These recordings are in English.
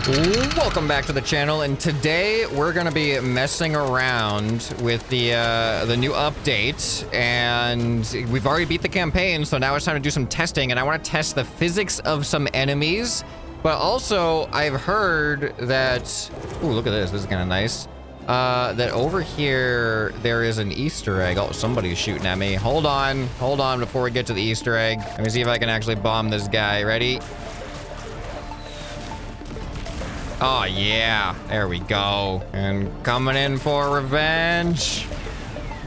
Welcome back to the channel, and today we're gonna be messing around with the new update, and we've already beat the campaign, so now it's time to do some testing, and I want to test the physics of some enemies, but also I've heard that, ooh, look at this is kind of nice, that over here there is an Easter egg. Oh, somebody's shooting at me. Hold on before we get to the Easter egg. Let me see if I can actually bomb this guy. Ready? Oh, yeah. There we go. And coming in for revenge.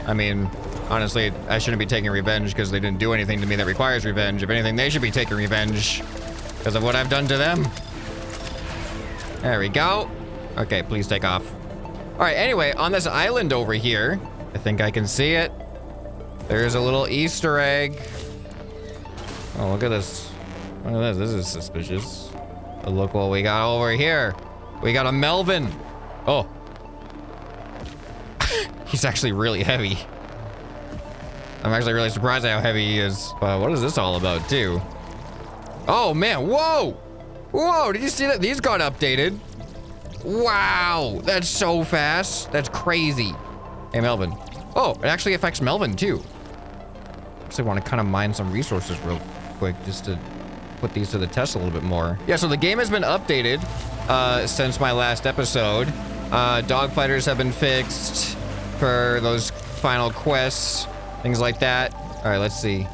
I mean, honestly, I shouldn't be taking revenge because they didn't do anything to me that requires revenge. If anything, they should be taking revenge because of what I've done to them. There we go. Okay, please take off. All right, anyway, on this island over here, I think I can see it. There's a little Easter egg. Oh, look at this. Look at this. This is suspicious. But look what we got over here. We got a Melvin. Oh. He's actually really heavy. I'm actually really surprised at how heavy he is. What is this all about, too? Oh, man. Whoa. Whoa. Did you see that? These got updated. Wow. That's so fast. That's crazy. Hey, Melvin. Oh, it actually affects Melvin, too. I actually want to kind of mine some resources real quick just to put these to the test a little bit more. Yeah, so the game has been updated since my last episode. Dogfighters have been fixed for those final quests, things like that. All right, let's see.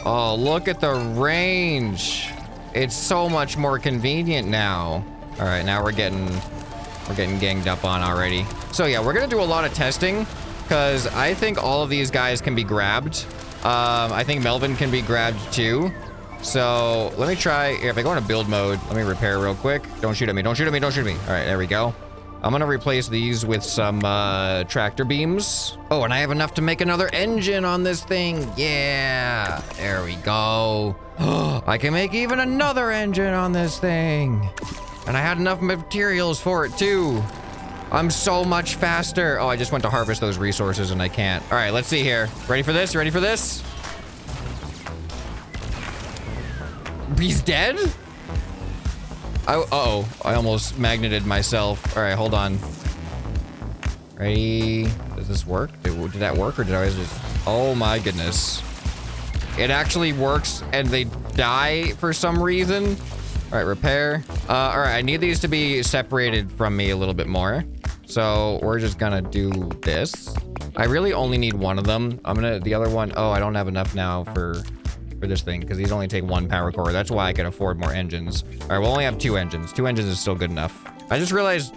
Oh, look at the range. It's so much more convenient now. All right, now we're getting ganged up on already. So yeah, we're gonna do a lot of testing because I think all of these guys can be grabbed. I think Melvin can be grabbed too. So let me try, if I go into build mode, let me repair real quick. Don't shoot at me, don't shoot at me, don't shoot at me. All right, there we go. I'm gonna replace these with some tractor beams. Oh, and I have enough to make another engine on this thing. Yeah, there we go. I can make even another engine on this thing. And I had enough materials for it too. I'm so much faster. Oh, I just went to harvest those resources and I can't. All right, let's see here. Ready for this? You ready for this? He's dead? Uh-oh. I almost magneted myself. All right, hold on. Ready? Does this work? Did that work or did I just... Oh my goodness. It actually works and they die for some reason. All right, repair. All right, I need these to be separated from me a little bit more. So we're just gonna do this. I really only need one of them. The other one, oh, I don't have enough now for this thing because these only take one power core. That's why I can afford more engines. All right, we'll only have 2 engines. 2 engines is still good enough. I just realized,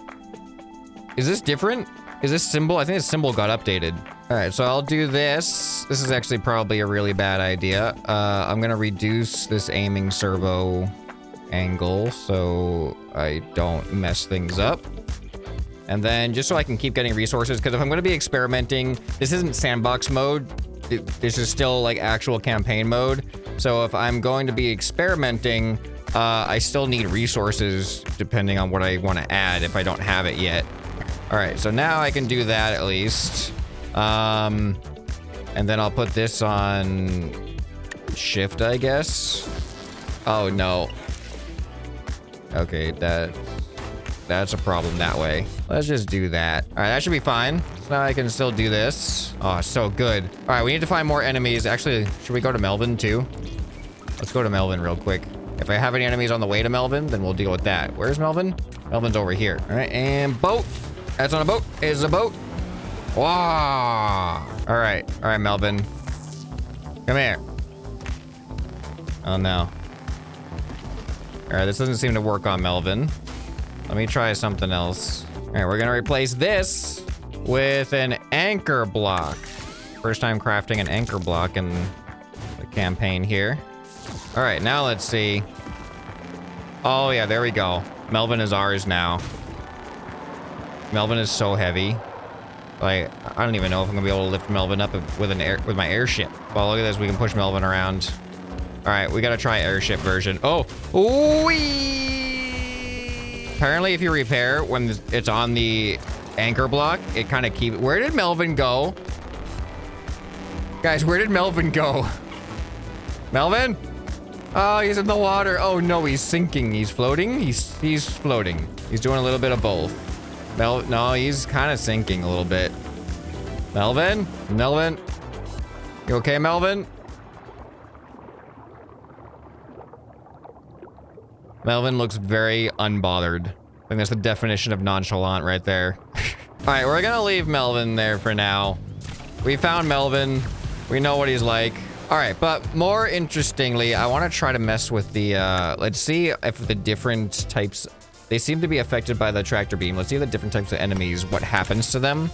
is this different? Is this symbol? I think this symbol got updated. All right, so I'll do this. This is actually probably a really bad idea. I'm gonna reduce this aiming servo angle so I don't mess things up. And then just so I can keep getting resources, because if I'm gonna be experimenting, this isn't sandbox mode. This is still like actual campaign mode. So if I'm going to be experimenting, I still need resources depending on what I want to add if I don't have it yet. All right, so now I can do that at least. And then I'll put this on shift, I guess. Oh no. Okay, that's a problem that way. Let's just do that. All right, that should be fine. So now I can still do this. Oh, so good. All right, we need to find more enemies. Actually, should we go to Melvin too? Let's go to Melvin real quick. If I have any enemies on the way to Melvin, then we'll deal with that. Where's Melvin? Melvin's over here. All right, and boat. That's on a boat. Is a boat. Wow. All right, Melvin. Come here. Oh no. All right, this doesn't seem to work on Melvin. Let me try something else. All right, we're gonna replace this with an anchor block. First time crafting an anchor block in the campaign here. All right, now let's see. Oh yeah, there we go. Melvin is ours now. Melvin is so heavy. Like, I don't even know if I'm gonna be able to lift Melvin up with my airship. Well, look at this, we can push Melvin around. All right, we gotta try airship version. Oh, wee! Apparently, if you repair when it's on the anchor block, it kind of keeps... Where did Melvin go? Guys, where did Melvin go? Melvin? Oh, he's in the water. Oh no, he's sinking. He's floating. He's floating. He's doing a little bit of both. No, he's kind of sinking a little bit. Melvin? Melvin? You okay, Melvin? Melvin looks very unbothered. I think that's the definition of nonchalant right there. All right, we're gonna leave Melvin there for now. We found Melvin. We know what he's like. All right, but more interestingly, I want to try to mess with the, let's see if the different types, they seem to be affected by the tractor beam. Let's see the different types of enemies, what happens to them.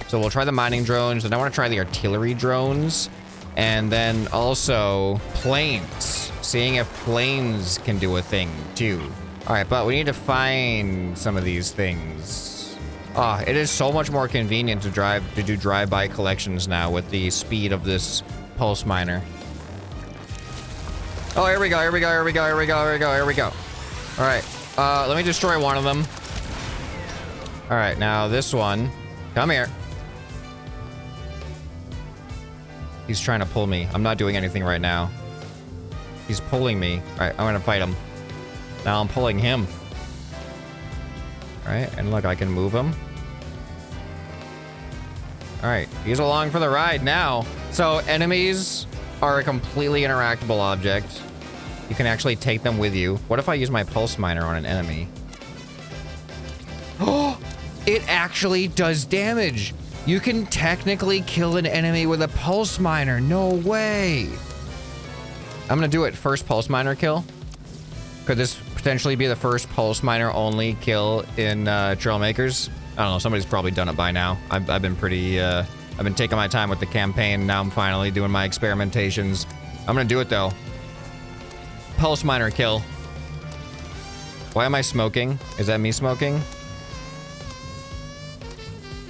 So we'll try the mining drones, and I want to try the artillery drones, and then also planes, seeing if planes can do a thing too. All right, but we need to find some of these things. Ah, it is so much more convenient to do drive-by collections now with the speed of this pulse miner. Oh, here we go, here we go, here we go, here we go, here we go, here we go. All right, let me destroy one of them. All right, now this one, come here. He's trying to pull me. I'm not doing anything right now. He's pulling me. All right, I'm gonna fight him. Now I'm pulling him. All right, and look, I can move him. All right, he's along for the ride now. So enemies are a completely interactable object. You can actually take them with you. What if I use my pulse miner on an enemy? Oh, it actually does damage. You can technically kill an enemy with a pulse miner. No way. I'm gonna do it. First pulse miner kill. Could this potentially be the first pulse miner only kill in Trailmakers? I don't know. Somebody's probably done it by now. I've been pretty, I've been taking my time with the campaign. Now I'm finally doing my experimentations. I'm gonna do it though. Pulse miner kill. Why am I smoking? Is that me smoking?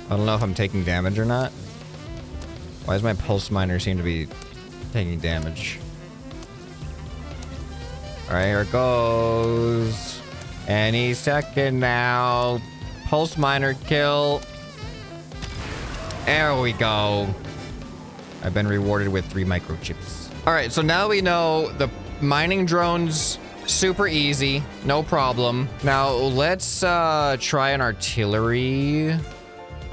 I don't know if I'm taking damage or not. Why does my pulse miner seem to be taking damage? All right, here it goes. Any second now. Pulse miner kill. There we go. I've been rewarded with 3 microchips. All right, so now we know the mining drones, super easy, no problem. Now let's try an artillery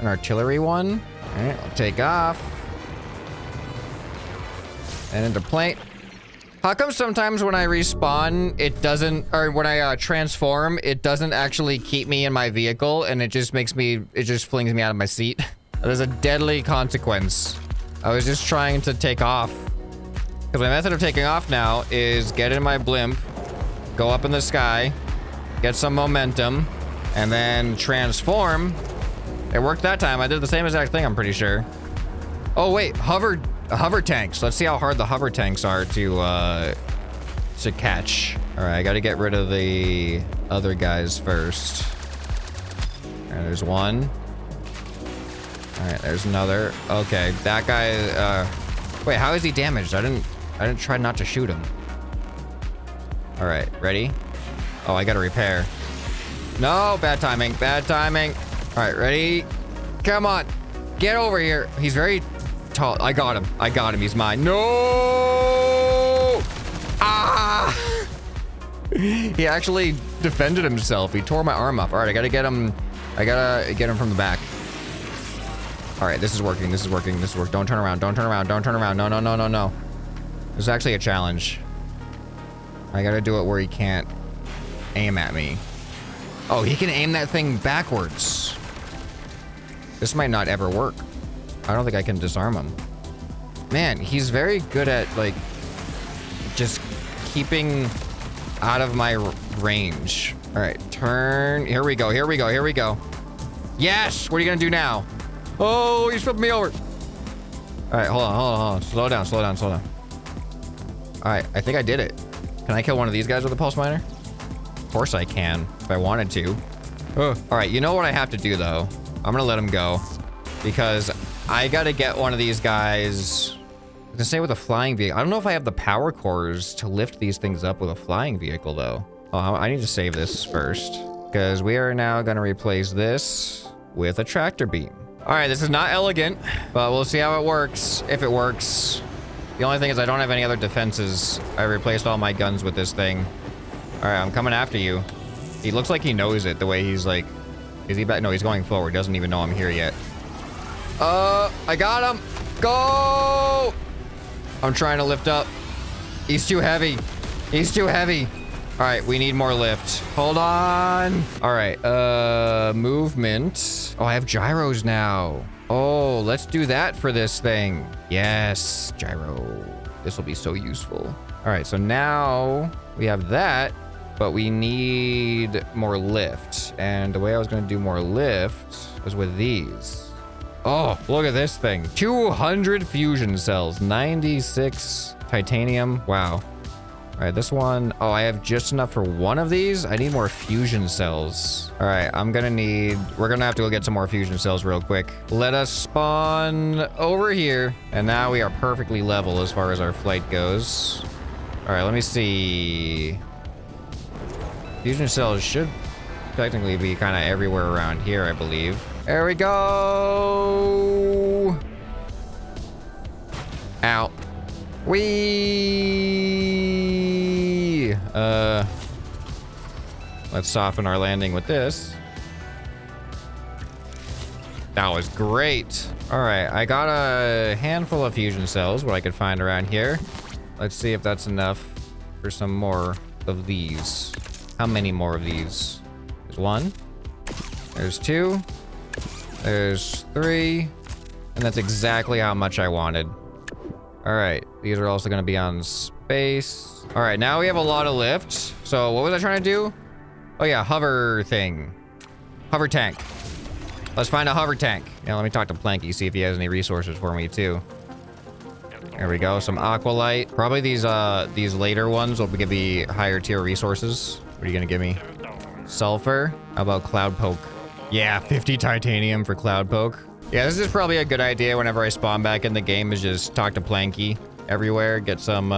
one. All right, I'll take off. And into plane. How come sometimes when I respawn, it doesn't, or when I transform, it doesn't actually keep me in my vehicle, and it just makes me, it just flings me out of my seat? There's a deadly consequence. I was just trying to take off. Because my method of taking off now is get in my blimp, go up in the sky, get some momentum, and then transform. It worked that time. I did the same exact thing, I'm pretty sure. Oh wait, hover tanks. Let's see how hard the hover tanks are to catch. All right, I gotta get rid of the other guys first. And there's one. All right, there's another. Okay, that guy, wait, how is he damaged? I didn't try not to shoot him. All right, ready? Oh, I gotta repair. No, bad timing, bad timing. All right, ready? Come on, get over here. He's very tall. I got him, he's mine. No! Ah! He actually defended himself. He tore my arm up. All right, I gotta get him from the back. All right, this is working, this is working, this is working. Don't turn around, don't turn around, don't turn around. No, no, no, no, no. This is actually a challenge. I gotta do it where he can't aim at me. Oh, he can aim that thing backwards. This might not ever work. I don't think I can disarm him. Man, he's very good at, like, just keeping out of my range. All right, turn. Here we go, here we go, here we go. Yes! What are you gonna do now? Oh, you flipped me over. All right, hold on, hold on, hold on. Slow down, slow down, slow down. All right, I think I did it. Can I kill one of these guys with a pulse miner? Of course I can, if I wanted to. Oh. All right, you know what I have to do, though? I'm gonna let him go. Because I gotta get one of these guys. I can say with a flying vehicle. I don't know if I have the power cores to lift these things up with a flying vehicle, though. Oh, I need to save this first. Because we are now gonna replace this with a tractor beam. All right, this is not elegant, but we'll see how it works, if it works. The only thing is I don't have any other defenses. I replaced all my guns with this thing. All right, I'm coming after you. He looks like he knows it the way he's like... Is he back? No, he's going forward. Doesn't even know I'm here yet. I got him. Go! I'm trying to lift up. He's too heavy. He's too heavy. All right, we need more lift. Hold on. All right, movement. Oh, I have gyros now. Oh, let's do that for this thing. Yes, gyro. This will be so useful. All right, so now we have that, but we need more lift. And the way I was gonna do more lift was with these. Oh, look at this thing. 200 fusion cells, 96 titanium. Wow. All right, this one, oh, I have just enough for one of these. I need more fusion cells. All right, we're gonna have to go get some more fusion cells real quick. Let us spawn over here. And now we are perfectly level as far as our flight goes. All right, let me see. Fusion cells should technically be kind of everywhere around here, I believe. There we go. Ow. Whee! Let's soften our landing with this. That was great. All right, I got a handful of fusion cells, what I could find around here. Let's see if that's enough for some more of these. How many more of these? There's one. There's two. There's three. And that's exactly how much I wanted. All right, these are also gonna be on space. All right, now we have a lot of lift. So what was I trying to do? Oh yeah, hover thing. Hover tank. Let's find a hover tank. Yeah, let me talk to Planky, see if he has any resources for me too. There we go, some aqualite. Probably these later ones will give me higher tier resources. What are you gonna give me? Sulfur? How about cloud poke? Yeah, 50 titanium for cloud poke. Yeah, this is probably a good idea whenever I spawn back in the game is just talk to Planky everywhere, get some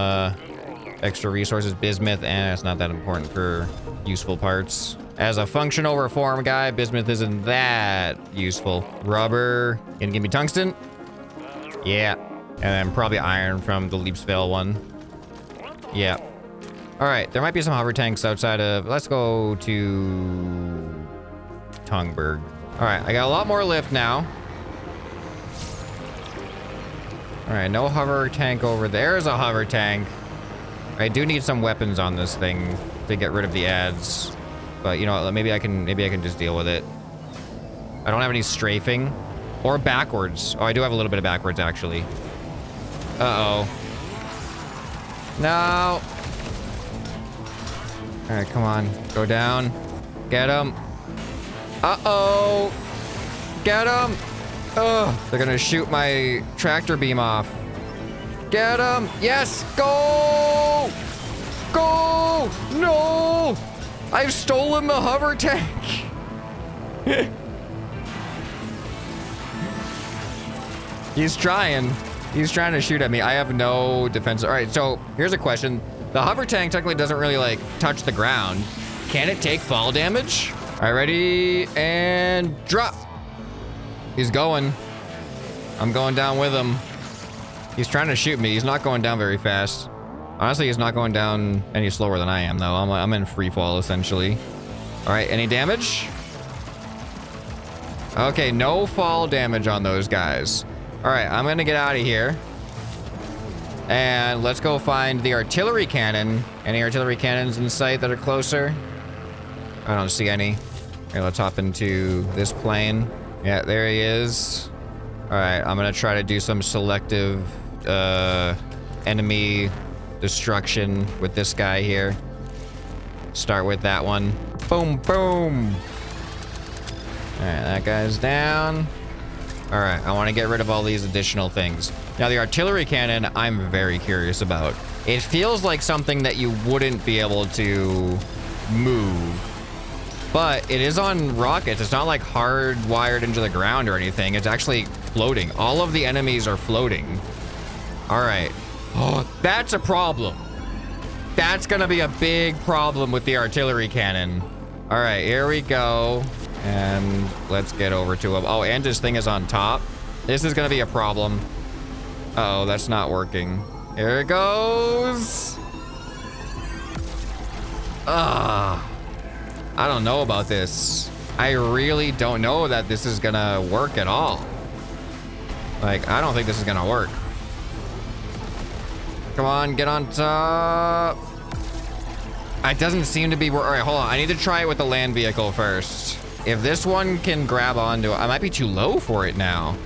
extra resources. Bismuth, it's not that important for useful parts. As a function over form guy, bismuth isn't that useful. Rubber, gonna give me tungsten? Yeah. And then probably iron from the Leapsvale one. Yeah. All right, there might be some hover tanks outside of, let's go to Tungberg. All right, I got a lot more lift now. All right, no hover tank over there. There's a hover tank. I do need some weapons on this thing to get rid of the ads. But you know what, maybe I can just deal with it. I don't have any strafing or backwards. Oh, I do have a little bit of backwards actually. Uh-oh. No. All right, come on, go down. Get him. Uh-oh. Get him. Ugh, they're gonna shoot my tractor beam off. Get him. Yes, go. Go. No. I've stolen the hover tank. He's trying to shoot at me. I have no defense. All right, so here's a question. The hover tank technically doesn't really like touch the ground. Can it take fall damage? All right, ready and drop. He's going. I'm going down with him. He's trying to shoot me. He's not going down very fast. Honestly, he's not going down any slower than I am, though. I'm in free fall, essentially. All right, any damage? Okay, no fall damage on those guys. All right, I'm gonna get out of here. And let's go find the artillery cannon. Any artillery cannons in sight that are closer? I don't see any. Here, let's hop into this plane. Yeah, there he is. All right, I'm gonna try to do some selective enemy destruction with this guy here. Start with that one. Boom, boom. All right, that guy's down. All right, I want to get rid of all these additional things. Now, the artillery cannon, I'm very curious about. It feels like something that you wouldn't be able to move. But it is on rockets. It's not like hardwired into the ground or anything. It's actually floating. All of the enemies are floating. All right. Oh, that's a problem. That's gonna be a big problem with the artillery cannon. All right, here we go. And let's get over to him. Oh, and his thing is on top. This is gonna be a problem. Uh-oh, that's not working. Here it goes. I don't know about this. I really don't know that this is gonna work at all. Like, I don't think this is gonna work. Come on, get on top. It doesn't seem to be. All right, hold on. I need to try it with the land vehicle first. If this one can grab onto it, I might be too low for it now.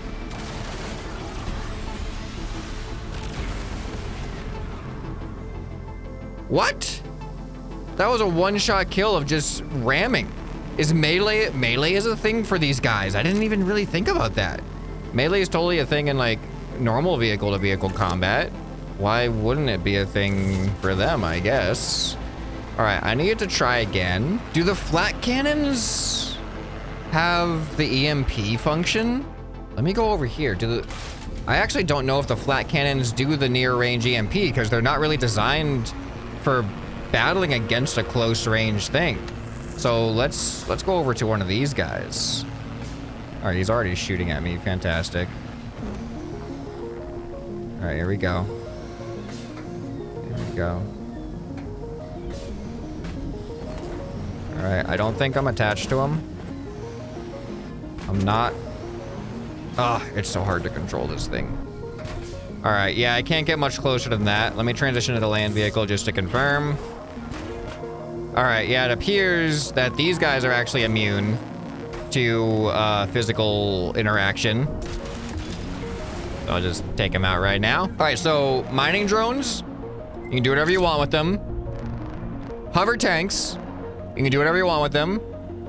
What? That was a one-shot kill of just ramming. Is melee is a thing for these guys? I didn't even really think about that. Melee is totally a thing in like normal vehicle-to-vehicle combat. Why wouldn't it be a thing for them, I guess? All right, I need to try again. Do the flat cannons have the EMP function? Let me go over here. I actually don't know if the flat cannons do the near range EMP because they're not really designed for battling against a close range thing. So let's go over to one of these guys. All right, he's already shooting at me. Fantastic. All right, here we go. Here we go. All right, I don't think I'm attached to him. I'm not. It's so hard to control this thing. All right, yeah, I can't get much closer than that. Let me transition to the land vehicle just to confirm. All right, yeah, it appears that these guys are actually immune to physical interaction. I'll just take them out right now. All right, so mining drones, you can do whatever you want with them. Hover tanks, you can do whatever you want with them.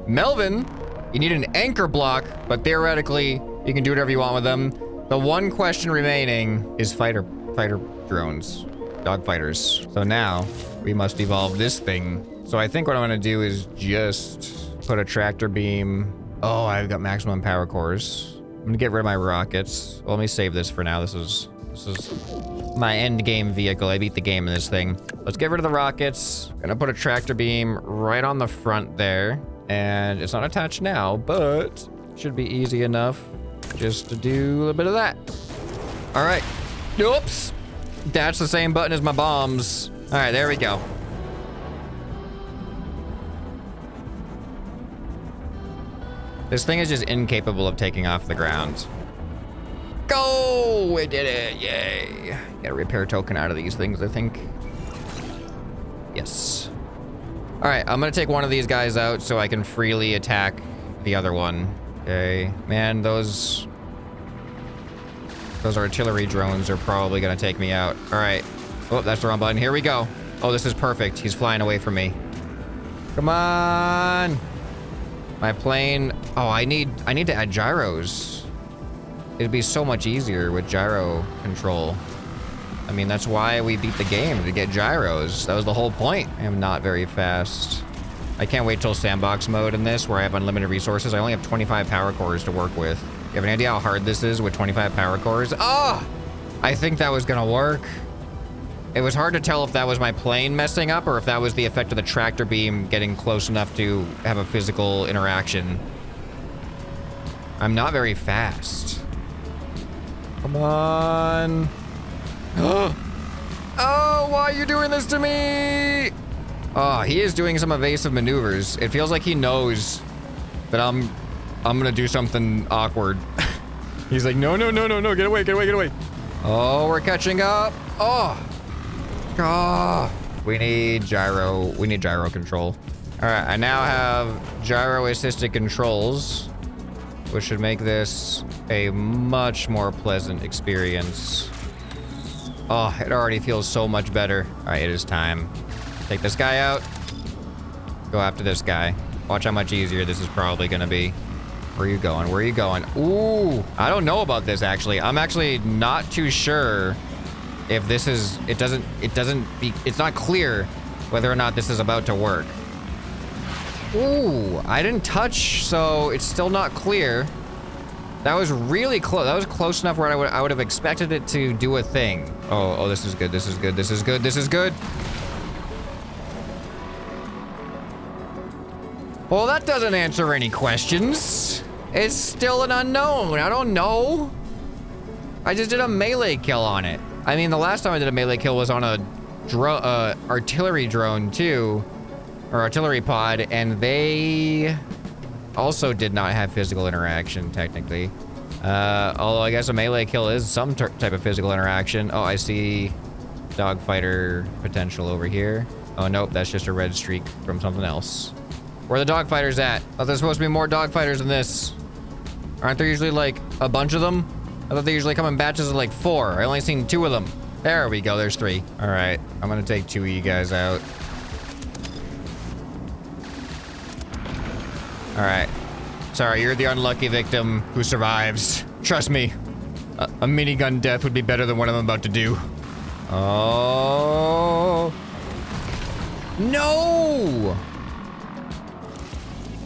Melvin, you need an anchor block, but theoretically, you can do whatever you want with them. The one question remaining is fighter drones, dogfighters. So now we must evolve this thing. So I think what I'm gonna do is just put a tractor beam. Oh, I've got maximum power cores. I'm gonna get rid of my rockets. Well, let me save this for now. This is my end game vehicle. I beat the game in this thing. Let's get rid of the rockets. Gonna put a tractor beam right on the front there. And it's not attached now, but should be easy enough just to do a little bit of that. All right. Oops. That's the same button as my bombs. All right, there we go. This thing is just incapable of taking off the ground. Go! We did it, yay. Get a repair token out of these things, I think. Yes. All right, I'm gonna take one of these guys out so I can freely attack the other one. Okay, man, those artillery drones are probably gonna take me out. All right. Oh, that's the wrong button. Here we go. Oh, this is perfect. He's flying away from me. Come on. My plane. Oh, I need to add gyros. It'd be so much easier with gyro control. I mean, that's why we beat the game, to get gyros. That was the whole point. I am not very fast. I can't wait till sandbox mode in this, where I have unlimited resources. I only have 25 power cores to work with. You have an idea how hard this is with 25 power cores? Oh! I think that was gonna work. It was hard to tell if that was my plane messing up or if that was the effect of the tractor beam getting close enough to have a physical interaction. I'm not very fast. Come on. Oh, why are you doing this to me? Oh, he is doing some evasive maneuvers. It feels like he knows that I'm gonna do something awkward. He's like, no, get away. Oh, we're catching up. Oh. We need gyro control. All right, I now have gyro assisted controls, which should make this a much more pleasant experience. Oh, it already feels so much better. All right, it is time. Take this guy out. Go after this guy. Watch how much easier this is probably gonna be. Where are you going? Where are you going? Ooh, I don't know about this actually. I'm actually not too sure if this is, it's not clear whether or not this is about to work. Ooh, I didn't touch, so it's still not clear. That was really close. That was close enough where I would have expected it to do a thing. Oh, this is good. This is good. This is good. This is good. Well, that doesn't answer any questions. It's still an unknown. I don't know. I just did a melee kill on it. I mean, the last time I did a melee kill was on a artillery drone too, or artillery pod, and they also did not have physical interaction technically. Although I guess a melee kill is some type of physical interaction. Oh, I see dogfighter potential over here. Oh, nope, that's just a red streak from something else. Where are the dogfighters at? Oh, there's supposed to be more dogfighters than this. Aren't there usually like a bunch of them? I thought they usually come in batches of like 4. I only seen 2 of them. There we go, there's 3. All right, I'm gonna take 2 of you guys out. All right. Sorry, you're the unlucky victim who survives. Trust me, a minigun death would be better than what I'm about to do. Oh. No!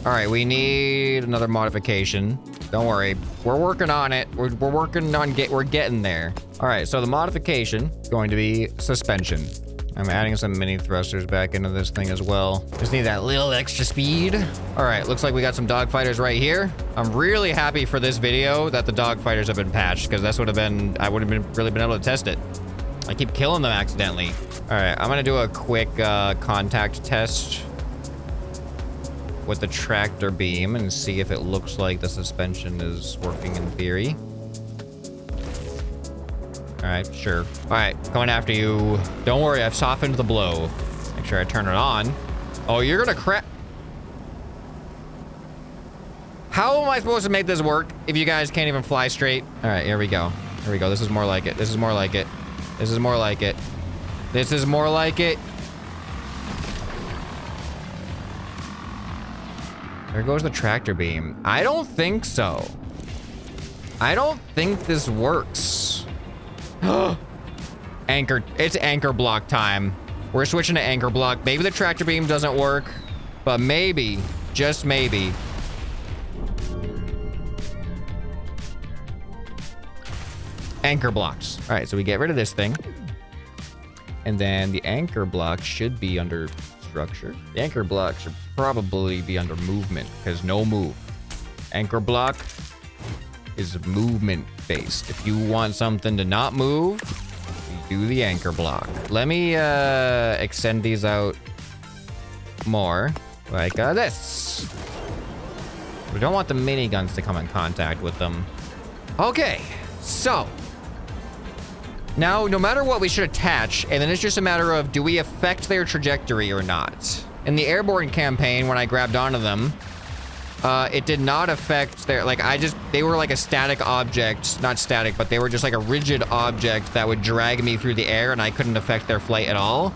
All right, we need another modification. Don't worry, we're working on it. We're working on we're getting there. All right, so the modification is going to be suspension. I'm adding some mini thrusters back into this thing as well. Just need that little extra speed. All right, looks like we got some dogfighters right here. I'm really happy for this video that the dogfighters have been patched, because this would have been, I would have really been able to test it. I keep killing them accidentally. All right, I'm gonna do a quick contact test with the tractor beam and see if it looks like the suspension is working in theory. All right, sure. All right, coming after you. Don't worry, I've softened the blow. Make sure I turn it on. Oh, you're gonna crack. How am I supposed to make this work if you guys can't even fly straight? All right, here we go. Here we go. This is more like it. This is more like it. This is more like it. This is more like it. There goes the tractor beam. I don't think so. I don't think this works. Anchor. It's anchor block time. We're switching to anchor block. Maybe the tractor beam doesn't work, but maybe, just maybe. Anchor blocks. All right, so we get rid of this thing. And then the anchor block should be under structure. The anchor block should probably be under movement, because no move. Anchor block is movement based. If you want something to not move, you do the anchor block. Let me extend these out more, like this. We don't want the miniguns to come in contact with them. Okay, so now, no matter what, we should attach, and then it's just a matter of, do we affect their trajectory or not? In the airborne campaign, when I grabbed onto them, it did not affect their, like, they were like a static object, not static, but they were just like a rigid object that would drag me through the air, and I couldn't affect their flight at all.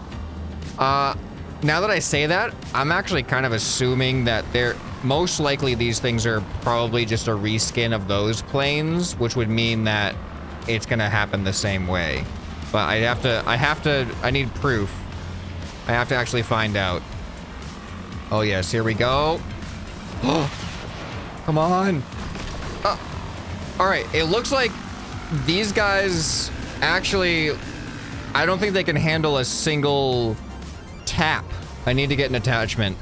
Now that I say that, I'm actually kind of assuming that most likely these things are probably just a reskin of those planes, which would mean that it's gonna happen the same way. But I need proof. I have to actually find out. Oh yes, here we go. Oh, come on. All right, it looks like these guys actually, I don't think they can handle a single tap. I need to get an attachment.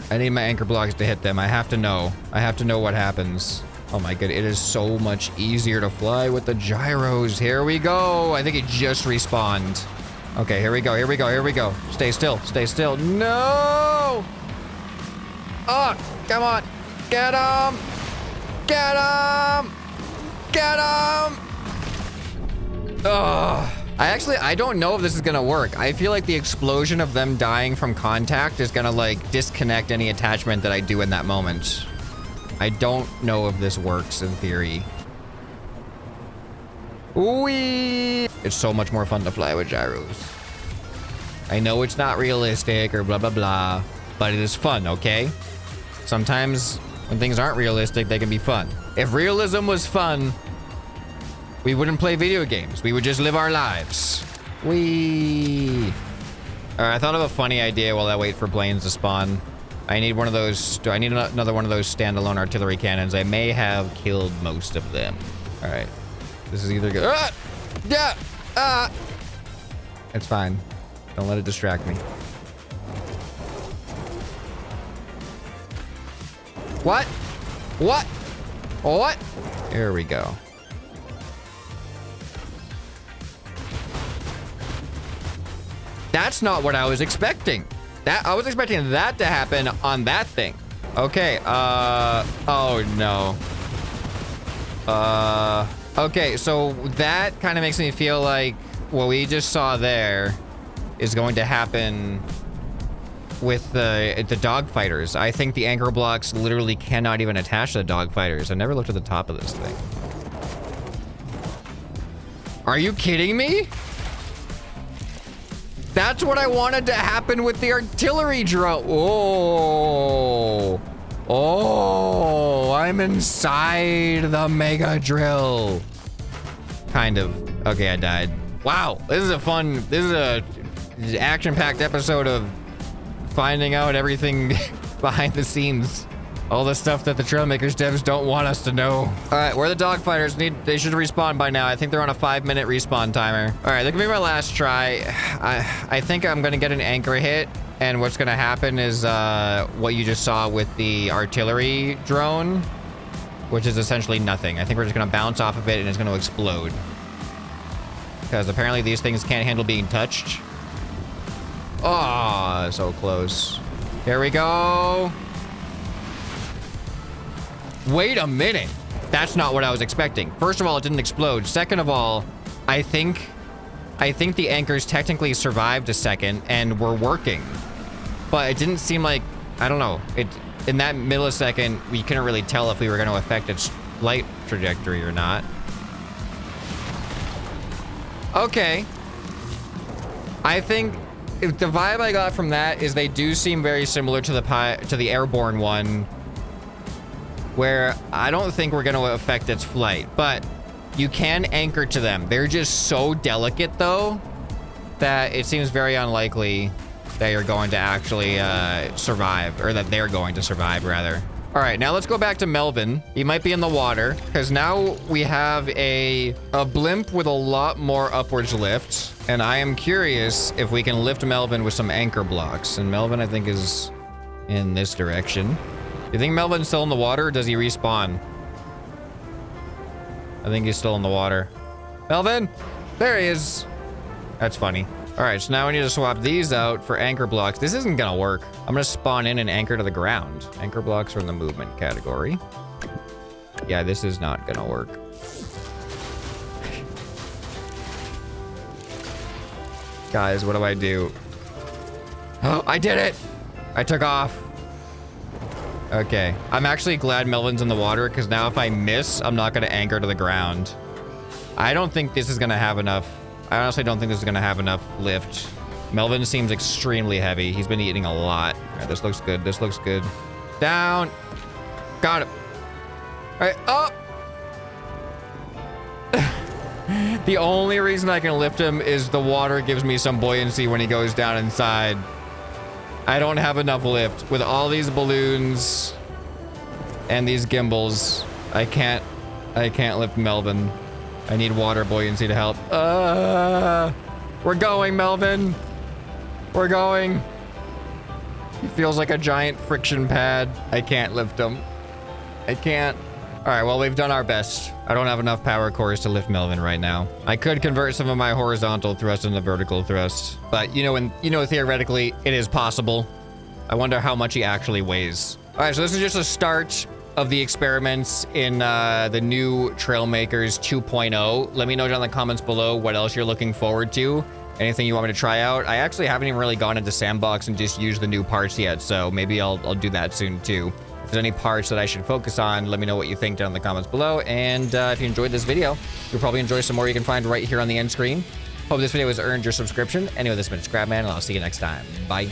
I need my anchor blocks to hit them. I have to know. I have to know what happens. Oh my god, it is so much easier to fly with the gyros. Here we go. I think it just respawned. Okay, here we go, here we go, here we go. Stay still, stay still. No! Oh, come on. Get him! Get him! Get him! Ugh. I don't know if this is gonna work. I feel like the explosion of them dying from contact is gonna like disconnect any attachment that I do in that moment. I don't know if this works in theory. Whee! It's so much more fun to fly with gyros. I know it's not realistic or blah, blah, blah, but it is fun, okay? Sometimes when things aren't realistic, they can be fun. If realism was fun, we wouldn't play video games. We would just live our lives. Whee! All right, I thought of a funny idea while I wait for planes to spawn. I need one of those. I need another one of those standalone artillery cannons. I may have killed most of them. All right. This is either good. Ah! Yeah! Ah! It's fine. Don't let it distract me. What? What? What? Here we go. That's not what I was expecting. I was expecting that to happen on that thing. Okay, oh no. Okay, so that kind of makes me feel like what we just saw there is going to happen with the dog fighters. I think the anchor blocks literally cannot even attach to the dog fighters. I never looked at the top of this thing. Are you kidding me? That's what I wanted to happen with the artillery drone. Oh. Oh, I'm inside the mega drill. Kind of. Okay, I died. Wow, this is a action-packed episode of finding out everything behind the scenes. All the stuff that the Trailmakers devs don't want us to know. All right, where the dog fighters they should respawn by now. I think they're on a 5-minute respawn timer. All right, that could be my last try. I think I'm gonna get an anchor hit, and what's gonna happen is what you just saw with the artillery drone, which is essentially nothing. I think we're just gonna bounce off of it and it's gonna explode. Because apparently these things can't handle being touched. Oh, so close. Here we go. Wait a minute. That's not what I was expecting. First of all, it didn't explode. Second of all, I think the anchors technically survived a second and were working. But it didn't seem like, I don't know. In that millisecond, we couldn't really tell if we were going to affect its flight trajectory or not. Okay. I think if the vibe I got from that is they do seem very similar to the airborne one, where I don't think we're going to affect its flight, but you can anchor to them. They're just so delicate, though, that it seems very unlikely that you're going to actually survive, or that they're going to survive, rather. All right, now let's go back to Melvin. He might be in the water, because now we have a blimp with a lot more upwards lift, and I am curious if we can lift Melvin with some anchor blocks. And Melvin, I think, is in this direction. You think Melvin's still in the water, or does he respawn? I think he's still in the water. Melvin! There he is! That's funny. All right, so now we need to swap these out for anchor blocks. This isn't gonna work. I'm gonna spawn in and anchor to the ground. Anchor blocks are in the movement category. Yeah, this is not gonna work. Guys, what do I do? Oh, I did it! I took off. Okay, I'm actually glad Melvin's in the water, because now if I miss, I'm not going to anchor to the ground. I don't think this is going to have enough. I honestly don't think this is going to have enough lift. Melvin seems extremely heavy. He's been eating a lot. All right, this looks good. This looks good. Down. Got it. All right, up. The only reason I can lift him is the water gives me some buoyancy when he goes down inside. I don't have enough lift. With all these balloons and these gimbals, I can't lift Melvin. I need water buoyancy to help. We're going, Melvin. We're going. He feels like a giant friction pad. I can't lift him. I can't. All right, well, we've done our best. I don't have enough power cores to lift Melvin right now. I could convert some of my horizontal thrust into vertical thrust, but you know, theoretically, it is possible. I wonder how much he actually weighs. All right, so this is just a start of the experiments in the new Trailmakers 2.0. Let me know down in the comments below what else you're looking forward to. Anything you want me to try out. I actually haven't even really gone into Sandbox and just used the new parts yet, so maybe I'll do that soon too. If there's any parts that I should focus on, let me know what you think down in the comments below. And if you enjoyed this video, you'll probably enjoy some more you can find right here on the end screen. Hope this video has earned your subscription. Anyway, this has been ScrapMan, and I'll see you next time. Bye.